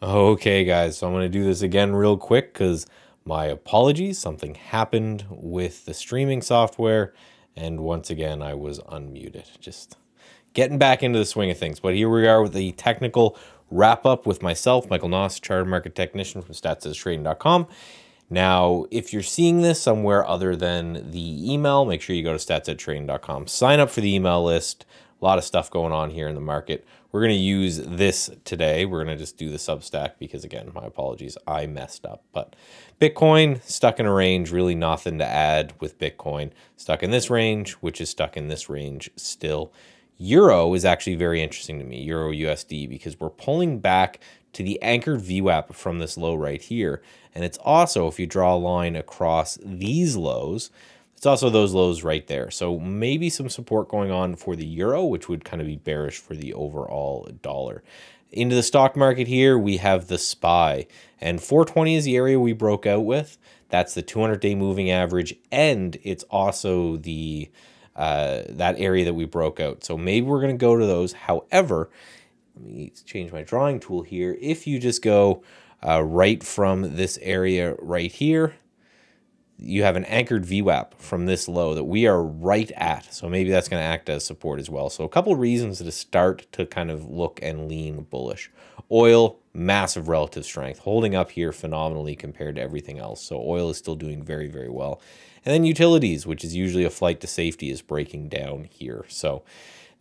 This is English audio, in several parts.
Okay, guys, so I'm going to do this again real quick because my apologies. Something happened with the streaming software, and once again, I was unmuted. Just getting back into the swing of things. But here we are with the technical wrap-up with myself, Michael Noss, charter market technician from StatsEdgeTrading.com. Now, if you're seeing this somewhere other than the email, make sure you go to StatsEdgeTrading.com. Sign up for the email list. A lot of stuff going on here in the market. We're going to use this today. We're going to just do the Substack because, again, my apologies, I messed up. But Bitcoin stuck in a range, really nothing to add with Bitcoin. Stuck in this range, which is stuck in this range still. Euro is actually very interesting to me, Euro USD, because we're pulling back to the anchored VWAP from this low right here. And it's also, if you draw a line across these lows, it's also those lows right there. So maybe some support going on for the euro, which would kind of be bearish for the overall dollar. Into the stock market here, we have the SPY. And 420 is the area we broke out with. That's the 200-day moving average. And it's also the that area that we broke out. So maybe we're going to go to those. However, let me change my drawing tool here. If you just go right from this area right here, you have an anchored VWAP from this low that we are right at. So maybe that's going to act as support as well. So a couple of reasons to start to kind of look and lean bullish. Oil, massive relative strength, holding up here phenomenally compared to everything else. So oil is still doing very, very well. And then utilities, which is usually a flight to safety, is breaking down here. So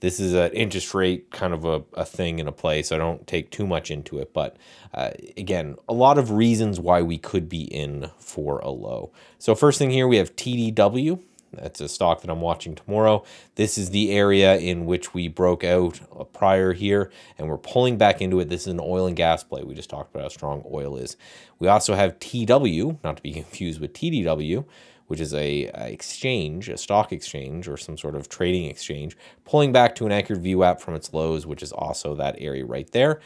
this is an interest rate kind of a thing and a play, so I don't take too much into it. But again, a lot of reasons why we could be in for a low. So first thing here, we have TDW. That's a stock that I'm watching tomorrow. This is the area in which we broke out prior here, and we're pulling back into it. This is an oil and gas play. We just talked about how strong oil is. We also have TW, not to be confused with TDW, which is a exchange, a stock exchange, or some sort of trading exchange, pulling back to an anchored VWAP from its lows, which is also that area right there.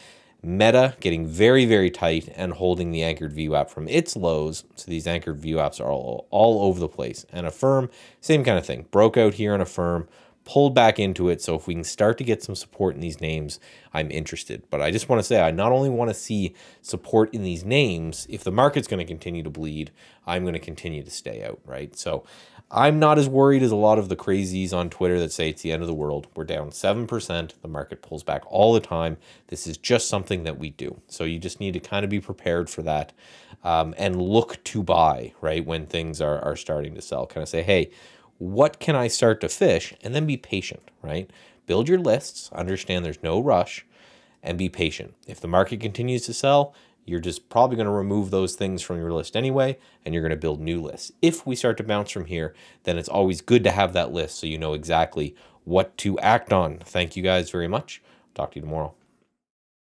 Meta getting very, very tight and holding the anchored VWAP from its lows. So these anchored VWAPs are all over the place. And Affirm, same kind of thing. Broke out here on Affirm, pulled back into it. So if we can start to get some support in these names, I'm interested. But I just want to say, I not only want to see support in these names, if the market's going to continue to bleed, I'm going to continue to stay out, right? So I'm not as worried as a lot of the crazies on Twitter that say it's the end of the world. We're down 7%. The market pulls back all the time. This is just something that we do. So you just need to kind of be prepared for that and look to buy, right, when things are starting to sell. Kind of say, hey, what can I start to fish? And then be patient, right? Build your lists, understand there's no rush, and be patient. If the market continues to sell, you're just probably going to remove those things from your list anyway, and you're going to build new lists. If we start to bounce from here, then it's always good to have that list so you know exactly what to act on. Thank you guys very much. Talk to you tomorrow.